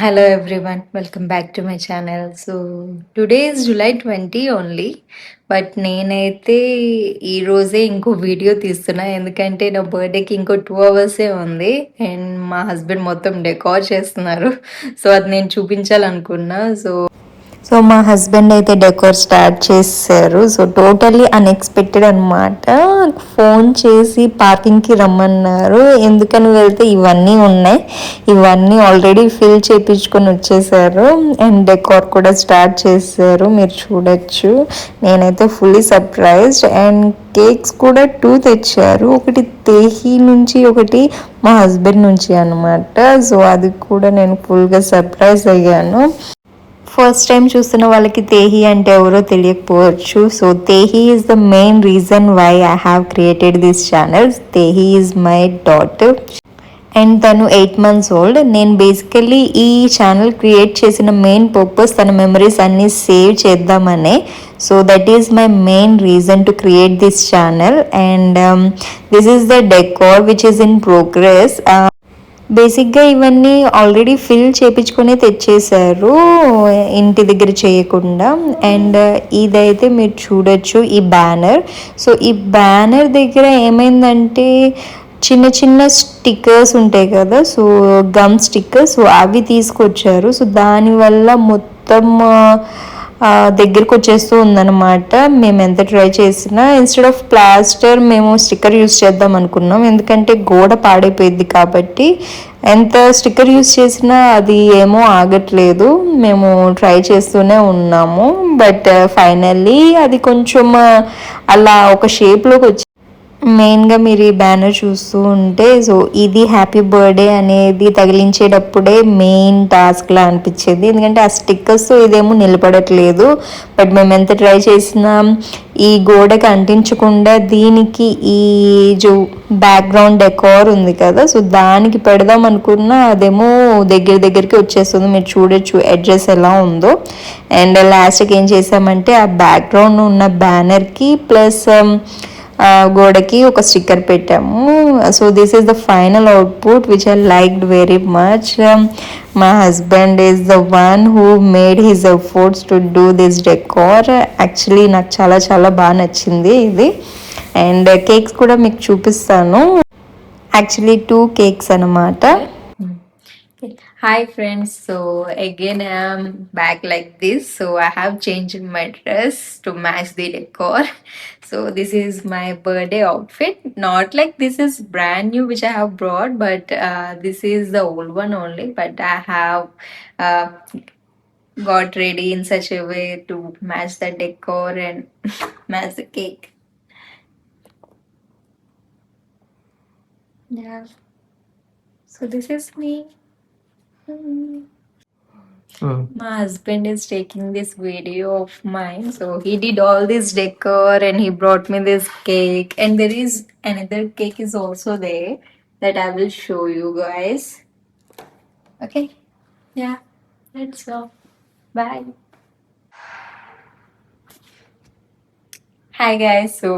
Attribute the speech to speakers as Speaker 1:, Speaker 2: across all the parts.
Speaker 1: Hello everyone, welcome back to my channel. So today is July 20 only, but నేనైతే ఈ రోజే ఇంకో video తీస్తున్నా ఎందుకంటే నా బర్త్డేకి ఇంకో 2 అవర్సే ఉంది అండ్ మా హస్బెండ్ మొత్తం డెకార్ చేస్తున్నారు. సో అది నేను చూపించాలనుకున్నా. సో మా హస్బెండ్ అయితే డెకోర్ స్టార్ట్ చేశారు. సో టోటల్లీ అన్ఎక్స్పెక్టెడ్ అనమాట. ఫోన్ చేసి పార్కింగ్కి రమ్మన్నారు. ఎందుకని వెళ్తే ఇవన్నీ ఉన్నాయి, ఇవన్నీ ఆల్రెడీ ఫిల్ చేయించుకొని వచ్చేసారు అండ్ డెకోర్ కూడా స్టార్ట్ చేశారు. మీరు చూడొచ్చు, నేనైతే ఫుల్లీ సర్ప్రైజ్డ్. అండ్ కేక్స్ కూడా 2 తెచ్చారు, ఒకటి తేహి నుంచి, ఒకటి మా హస్బెండ్ నుంచి అనమాట. సో అది కూడా నేను ఫుల్గా సర్ప్రైజ్ అయ్యాను. ఫస్ట్ టైం చూస్తున్న వాళ్ళకి తేహి అంటే ఎవరో తెలియకపోవచ్చు. So Tehi is the main reason why I have created this channel. Tehi is my daughter and తను 8 months ఓల్డ్. నేను బేసికల్లీ ఈ ఛానల్ క్రియేట్ చేసిన మెయిన్ పర్పస్ తన మెమరీస్ అన్నీ సేవ్ చేద్దామనే. So that is my main reason to create this channel. And this is the decor which is in progress. బేసిక్గా ఇవన్నీ ఆల్రెడీ ఫిల్ చేయించుకొని తెచ్చేసారు, ఇంటి దగ్గర చేయకుండా. అండ్ ఇదైతే మీరు చూడొచ్చు, ఈ బ్యానర్. సో ఈ బ్యానర్ దగ్గర ఏమైందంటే చిన్న చిన్న స్టిక్కర్స్ ఉంటాయి కదా, సో గమ్ స్టిక్కర్స్, సో అవి తీసుకొచ్చారు. సో దానివల్ల మొత్తం దగ్గరికి వచ్చేస్తూ ఉందన్నమాట. మేము ఎంత ట్రై చేసినా ఇన్స్టెడ్ ఆఫ్ ప్లాస్టర్ మేము స్టిక్కర్ యూస్ చేద్దాం అనుకున్నాం, ఎందుకంటే గోడ పాడైపోయింది కాబట్టి. ఎంత స్టిక్కర్ యూస్ చేసినా అది ఏమో ఆగట్లేదు. మేము ట్రై చేస్తూనే ఉన్నాము, బట్ ఫైనల్లీ అది కొంచెం అలా ఒక షేప్లోకి వచ్చి. మెయిన్గా మీరు ఈ బ్యానర్ చూస్తూ ఉంటే, సో ఇది హ్యాపీ బర్త్డే అనేది తగిలించేటప్పుడే మెయిన్ టాస్క్లా అనిపించేది, ఎందుకంటే ఆ స్టిక్కర్స్తో ఇదేమో నిలబడట్లేదు. బట్ మేము ఎంత ట్రై చేసినా ఈ గోడకి అంటించకుండా దీనికి ఈ జో బ్యాక్గ్రౌండ్ డెకార్ ఉంది కదా, సో దానికి పెడదాం అనుకున్నా అదేమో దగ్గరికి వచ్చేస్తుంది. మీరు చూడొచ్చు ఎడ్జెస్ ఎలా ఉందో. అండ్ లాస్ట్కి ఏం చేసామంటే ఆ బ్యాక్గ్రౌండ్ ఉన్న బ్యానర్కి ప్లస్ గోడకి ఒక స్టిక్కర్ పెట్టాము. So this is the final output which I liked very much. My husband is the one who made his efforts to do this decor. Actually నాకు చాలా చాలా బాగా నచ్చింది ఇది. అండ్ కేక్స్ కూడా మీకు చూపిస్తాను. యాక్చువల్లీ 2 కేక్స్ అనమాట. Hi friends, so again I am back like this. So I have changed my dress to match the decor. So this is my birthday outfit. Not like this is brand new which I have brought, but this is the old one only. But I have uh, got ready in such a way to match the decor and match the cake. Yeah. So this is me. My husband is taking this video of mine. So he did all this decor and he brought me this cake. And there is another cake is also there that I will show you guys. Okay? Yeah. Let's go. Bye. Hi guys, so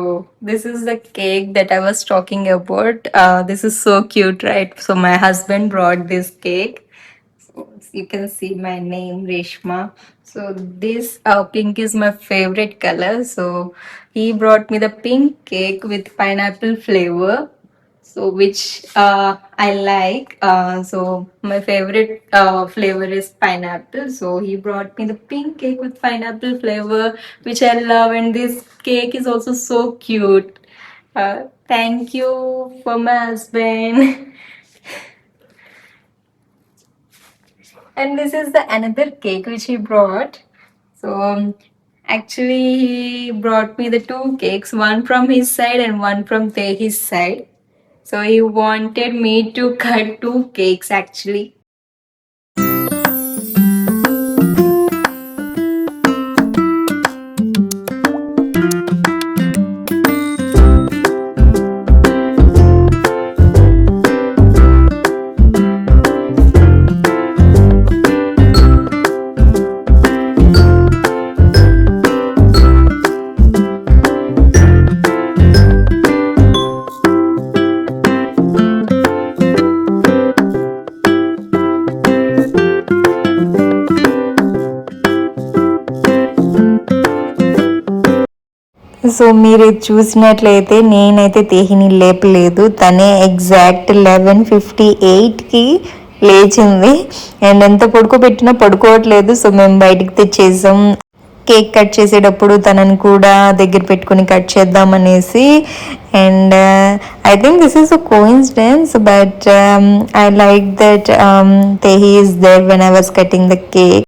Speaker 1: this is the cake that I was talking about. This is so cute, right? So my husband brought this cake. You can see my name Reshma. So this pink is my favorite color, so he brought me the pink cake with pineapple flavor, so which I like. So my favorite flavor is pineapple, so he brought me the pink cake with pineapple flavor, which I love. And this cake is also so cute. Thank you for my husband. And this is the another cake which he brought. So actually he brought me the 2 cakes, one from his side and one from his side. So he wanted me to cut 2 cakes actually. So మీరు చూసినట్లయితే నేనైతే తేహిని లేపలేదు, తనే exact 11:58కి లేచింది. And ఎంత పడుకోబెట్టినా పడుకోవట్లేదు. So మేము బయటికి తెచ్చేసాం. Cake cut చేసేటప్పుడు తనని కూడా దగ్గర పెట్టుకుని కట్ చేద్దామనేసి. And I think this is a coincidence, but I like that Tehi is there when I was cutting the cake.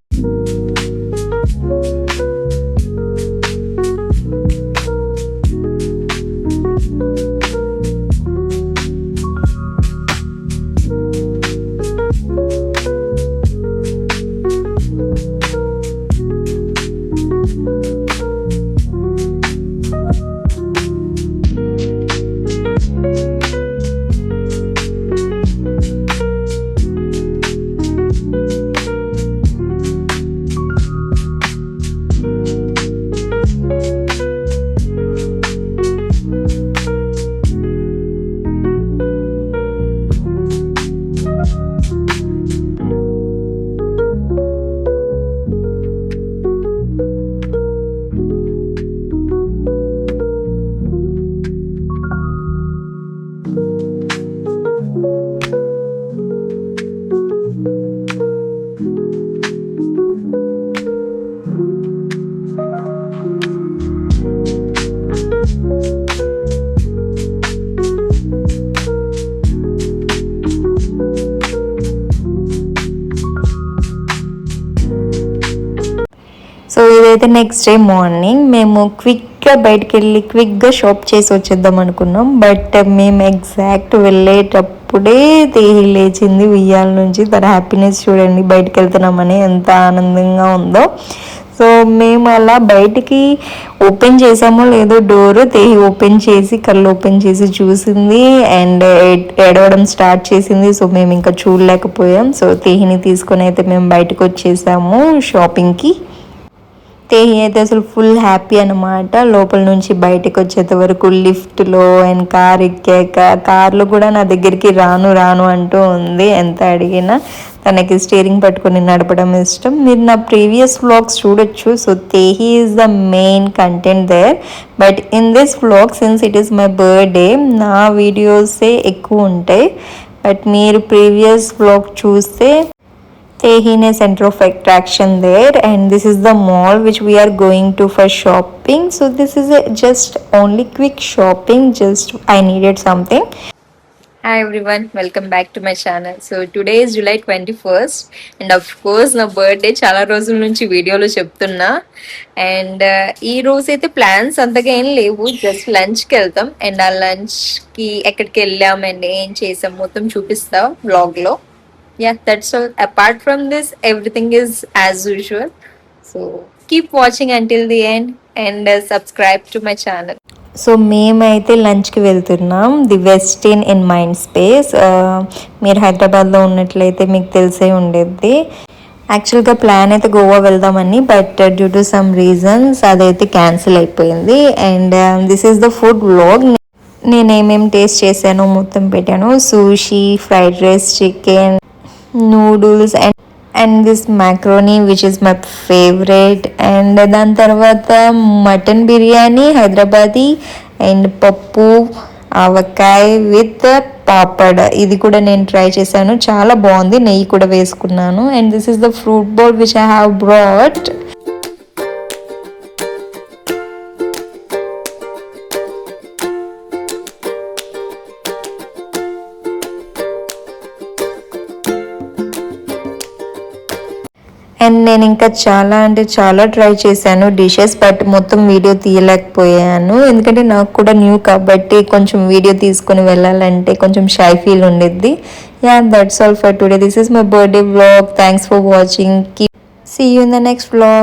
Speaker 1: So ఇదైతే నెక్స్ట్ డే మార్నింగ్ మేము క్విక్గా బయటికి వెళ్ళి క్విక్గా షాప్ చేసి వచ్చేద్దాం అనుకున్నాం. బట్ మేము ఎగ్జాక్ట్ వెళ్ళేటప్పుడే తేహి లేచింది ఉయ్యాల నుంచి. తన హ్యాపీనెస్ చూడండి, బయటికి వెళ్తున్నామని ఎంత ఆనందంగా ఉందో. సో మేము అలా బయటికి ఓపెన్ చేసామో లేదో డోర్, తేహి ఓపెన్ చేసి కళ్ళు ఓపెన్ చేసి చూసింది అండ్ ఏడవడం స్టార్ట్ చేసింది. సో మేము ఇంకా చూడలేకపోయాం. సో తేహిని తీసుకొని అయితే మేము బయటకు వచ్చేసాము షాపింగ్కి. తేహి అయితే అసలు ఫుల్ హ్యాపీ అనమాట. లోపల నుంచి బయటకు వచ్చేంత వరకు లిఫ్ట్లో అండ్ కార్ ఎక్కాక కార్లో కూడా నా దగ్గరికి రాను రాను అంటూ ఉంది. ఎంత అడిగినా తనకి స్టీరింగ్ పట్టుకొని నడపడం ఇష్టం. మీరు నా ప్రీవియస్ వ్లాగ్స్ చూడొచ్చు. So Tehi is the main content there. But in this vlog since it is my birthday, నా వీడియోసే ఎక్కువ ఉంటాయి. బట్ మీరు ప్రీవియస్ వ్లాగ్ చూస్తే Tehine center of attraction there, and this is the mall which we are going to for shopping. So this is just only quick shopping, just I needed something. Hi everyone, welcome back to my channel. So today is July 21st and of course నా birthday చాలా రోజుల నుంచి వీడియోలో చెప్తున్నా. And ఈ రోజు అయితే plans అంతగా ఏం లేవు, జస్ట్ లంచ్కి వెళ్తాం. అండ్ ఆ లంచ్కి ఎక్కడికి వెళ్ళాం అండ్ ఏం చేసాం మొత్తం చూపిస్తా వ్లాగ్లో. Yeah, that's all. Apart from this, everything is as usual. So keep watching until the end and subscribe to my channel. So మేమైతే లంచ్కి వెళ్తున్నాం the Westin in mind space. మీరు హైదరాబాద్లో ఉన్నట్లయితే మీకు తెలిసే ఉండేది. యాక్చువల్గా ప్లాన్ అయితే గోవా వెళ్దామని, but due to some reasons అదైతే క్యాన్సిల్ అయిపోయింది. And this is the food vlog. నేనేమేమి టేస్ట్ చేశానో మొత్తం పెట్టాను. Sushi, fried rice, chicken, noodles and this macaroni which is my favourite. And దాని తర్వాత మటన్ బిర్యానీ హైదరాబాదీ అండ్ పప్పు, ఆవకాయ విత్ పాపడ్, ఇది కూడా నేను ట్రై చేశాను, చాలా బాగుంది. నెయ్యి కూడా వేసుకున్నాను. And this is the fruit bowl which I have brought. And నేను ఇంకా చాలా అంటే చాలా ట్రై చేశాను డిషెస్, బట్ మొత్తం వీడియో తీయలేకపోయాను. ఎందుకంటే నాకు కూడా న్యూ కాబట్టి కొంచెం వీడియో తీసుకొని వెళ్ళాలంటే కొంచెం షై ఫీల్ ఉండేది. Yeah, that's all for today. This is my birthday vlog. Thanks for watching. See you in the next vlog.